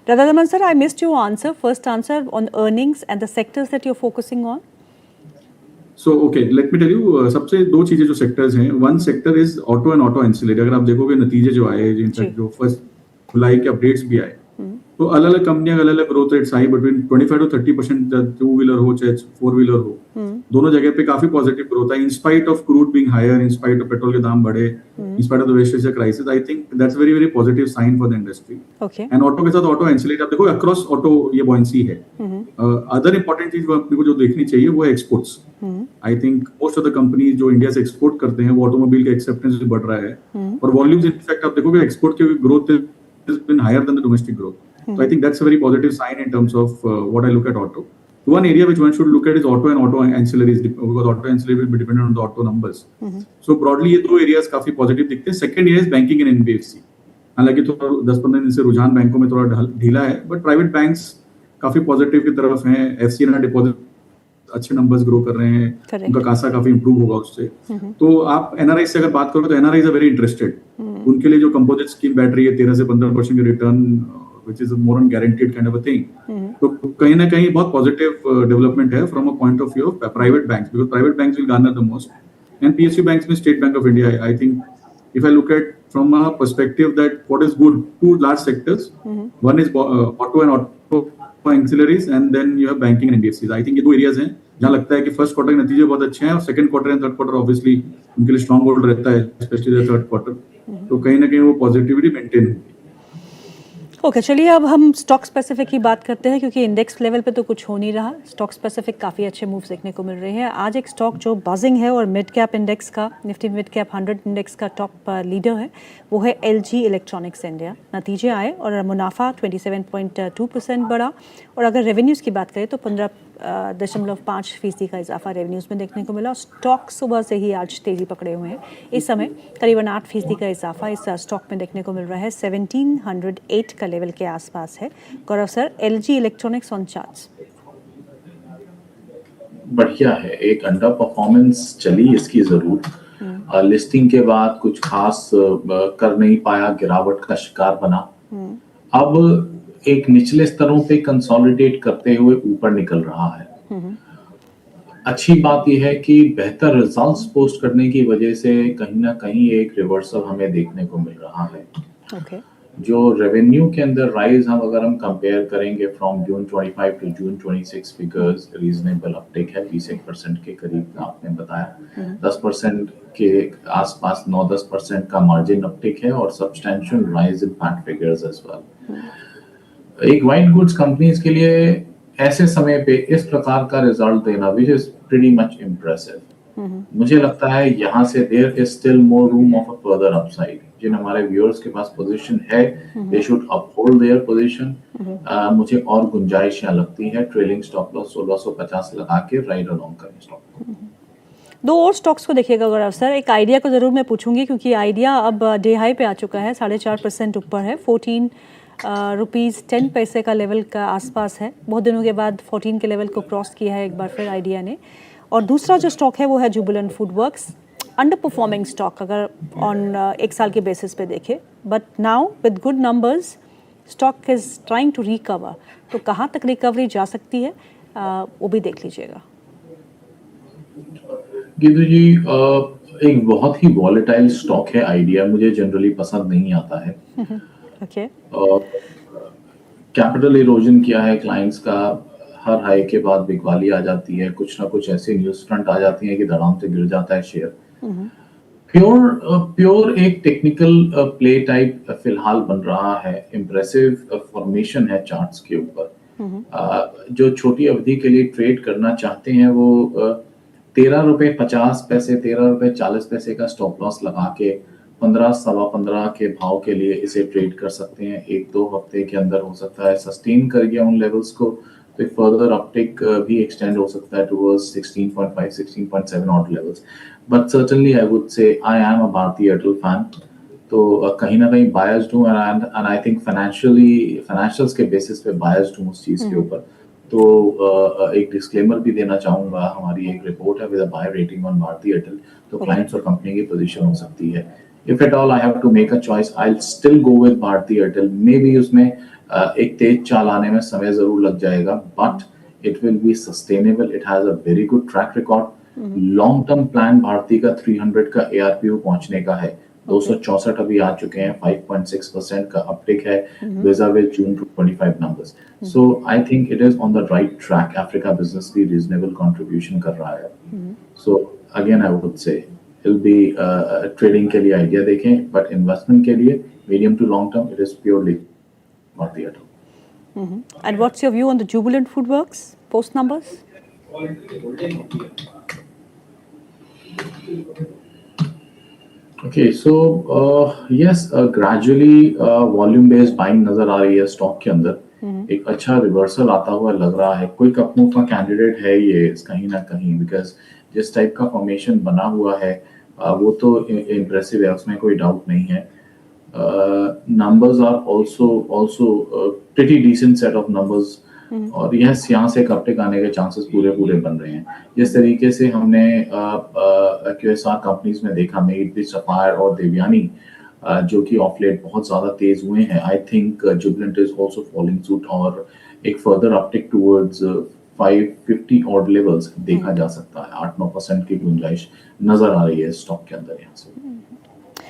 Radharaman sir, I missed your answer. First answer on earnings and the sectors that you're focusing on. So okay, let me tell you, सबसे दो चीजें जो sectors हैं, one sector is auto and auto ancillary. अगर आप देखोगे नतीजे जो आए, इनफैक्ट जो फर्स्ट जुलाई के अपडेट्स भी आए, तो अलग अलग कंपनियां अलग अलग growth rates I, between 25 to 30%. Two wheeler हो चाहे फोर व्हीलर हो, दोनों जगह पे काफी पॉजिटिव ग्रोथ है, in spite of crude being higher, in spite of petrol के दाम बढ़े, in spite of the West Asia crisis. I think that's very very positive sign for the industry. And auto के साथ auto ancillary आप देखो across auto ये buoyancy है. Other important चीज आपको जो देखनी चाहिए वो है exports. I think most of the companies जो इंडिया से एक्सपोर्ट करते हैं, वो ऑटोमोबाइल का एक्सेप्टेंस बढ़ रहा है, और वॉल्यूम्स इनफैक्ट आप देखोगे एक्सपोर्ट की growth has been higher than the domestic growth. So I think that's a very positive sign in terms of what I look at auto. One area which one should look at is auto and auto ancillaries, because auto ancillary will be dependent on the auto numbers. So broadly ये दो areas काफी positive दिखते हैं. Second area is banking and NBFC. हालांकि थोड़ा 10-15 दिन से रुझान बैंकों में थोड़ा ढीला है, but private banks काफी positive की तरफ हैं. FCNR डिपॉजिट अच्छे नंबर्स ग्रो कर रहे हैं, उनका कासा काफी इंप्रूव होगा उससे. तो आप एनआरआई से अगर बात करो तो एनआरआई आर वेरी इंटरेस्टेड. उनके लिए जो कंपोजिट स्कीम बैठ रही है 13 से 15% की return, which is more on guaranteed kind of a thing. तो कहीं ना कहीं बहुत पॉजिटिव डेवलपमेंट है from a point of view of private banks, because private banks will garner the most. And PSU banks में State Bank of India, I think if I look at from a perspective that what is good, two large sectors, one is auto and auto ancillaries, and then you have banking and NBFCs. I think ये दो areas हैं जहाँ लगता है कि first quarter के नतीजे बहुत अच्छे हैं, और second quarter and third quarter obviously उनके लिए स्ट्रॉन्ग होल्ड रहता है, स्पेशली थर्ड क्वार्टर. तो कहीं ना कहीं वो पॉजिटिविटी मेंटेन होगी. ओके, चलिए अब हम स्टॉक स्पेसिफिक की बात करते हैं, क्योंकि इंडेक्स लेवल पे तो कुछ हो नहीं रहा. स्टॉक स्पेसिफिक काफ़ी अच्छे मूव्स देखने को मिल रहे हैं. आज एक स्टॉक जो बजिंग है और मिड कैप इंडेक्स का, निफ्टी मिड कैप 100 इंडेक्स का टॉप लीडर है, वो है LG इलेक्ट्रॉनिक्स इंडिया. नतीजे आए और मुनाफा 27.2% बढ़ा, और अगर रेवेन्यूज़ की बात करें तो 15.5% का इजाफा रेवेन्यूज़ में देखने को मिला. स्टॉक सुबह से ही आज तेज़ी पकड़े हुए हैं. इस समय करीबन 8% का इजाफा इस स्टॉक में देखने को मिल रहा है. 1708 का लेवल के आसपास है. Gaurav sir, LG electronics on charts. बढ़िया है, एक अंडर परफॉर्मेंस चली इसकी जरूर. लिस्टिंग के बाद कुछ खास कर नहीं पाया, गिरावट का शिकार बना. अब एक निचले स्तरों पे कंसोलिडेट करते हुए ऊपर निकल रहा है. अच्छी बात यह है कि बेहतर रिजल्ट्स पोस्ट करने की वजह से कहीं ना कहीं एक रिवर्सल हमें देखने को मिल रहा है. जो रेवेन्यू के अंदर राइज अगर हम कंपेयर करेंगे from June 25 to June 26 figures, reasonable uptake है. 20% के करीब आपने बताया, 10% के आसपास 9-10% का मार्जिन अपटेक है, और substantial rise in PAT figures as well. एक वाइट गुड्स कंपनीज के लिए ऐसे समय पे इस प्रकार का रिजल्ट देना which is pretty much impressive. मुझे लगता है यहाँ से there is still more room of a further upside. जिन हमारे व्यूअर्स के पास पोजीशन है, they should uphold their position. मुझे और गुंजाइश यहाँ लगती है ट्रेलिंग स्टॉप लॉस 1650 लगा के राइड अलोंग करें स्टॉक को. दो और स्टॉक्स को देखिएगा गौरव सर. एक आइडिया को जरूर मैं पूछूंगी, क्योंकि आइडिया अब डे हाई पे आ चुका है, 4.5% ऊपर है. 14 रुपीज़ 10 पैसे का लेवल का आसपास है. बहुत दिनों के बाद 14 के लेवल को क्रॉस किया है एक बार फिर आइडिया ने. और दूसरा जो स्टॉक है वो है Jubilant FoodWorks. Underperforming stock अगर ऑन एक साल के बेसिस पे देखे, but now with good numbers stock is trying to recover. तो कहाँ तक रिकवरी जा सकती है वो भी देख लीजिएगा. गिद्धू जी, एक बहुत ही वॉलेटाइल स्टॉक है आइडिया, मुझे जनरली पसंद नहीं आता है. कैपिटल इरोजन किया है क्लाइंट्स का, हर हाई के बाद बिकवाली आ जाती है, कुछ ना कुछ ऐसे न्यूज फ्रंट आ जाती है कि धड़ाम से गिर जाता है शेयर. प्योर एक टेक्निकल प्ले टाइप फिलहाल बन रहा है. इम्प्रेसिव फॉर्मेशन है चार्ट्स के ऊपर. जो छोटी अवधि के लिए ट्रेड करना चाहते हैं वो 13 रुपए 50 पैसे 13 रुपए 40 पैसे का स्टॉप लॉस लगा के 15-15.25 के भाव के लिए इसे ट्रेड कर सकते हैं. 1-2 हफ्ते के अंदर हो सकता है सस्टेन कर गया उन लेवल्स को, तो एक फर्दर अपटिक भी एक्सटेंड हो सकता है towards 16.5 16.7 odd levels. But certainly I would say I am a Bharti Airtel fan. तो कहीं ना कहीं बायस्ड हूँ, एंड आई थिंक फाइनेंशियल्स के बेसिस पे बायस्ड हूँ उस चीज के ऊपर. तो एक डिस्क्लेमर भी देना चाहूंगा, हमारी एक रिपोर्ट है with a buy rating on Bharti Airtel, तो क्लाइंट्स और कंपनी की पोजीशन हो सकती है. If at all I have to make a choice, I'll still go with Bharti Airtel. Maybe उसमें एक तेज चाल आने में समय जरूर लग जाएगा, but it will be sustainable, it has a very good track record. Long term plan Bharti का 300 का ARPU पहुंचने का है, 264 अभी आ चुके हैं, 5.6% का अपटिक है vis-a-vis June 25 numbers. So I think it is on the right track. Africa business भी reasonable contribution कर रहा है. So again I would say it'll be trading के लिए idea देखें, but investment के लिए medium to long term it is purely Bharti Airtel. And what's your view on the Jubilant FoodWorks post numbers? Okay, so yes, gradually volume based buying नजर आ रही है stock के अंदर, एक अच्छा रिवर्सल आता हुआ लग रहा है, क्विक अप मूव का कैंडिडेट है ये कहीं ना कहीं, बिकॉज जिस टाइप का फॉर्मेशन बना हुआ है वो तो इम्प्रेसिव है, उसमें कोई डाउट नहीं है। numbers are also pretty decent set of numbers, और यह यहाँ से अपटिक आने के चांसेस पूरे बन रहे हैं। जिस तरीके से हमने QSR कंपनीज में देखा, मेड सफायर और देवयानी जो कि ऑफ लेट बहुत ज्यादा तेज हुए हैं, I think Jubilant is also following suit, और एक further uptick towards 550 odd levels देखा जा सकता है। 8-9% की गुंजाइश नजर आ रही है स्टॉक के अंदर यहाँ से।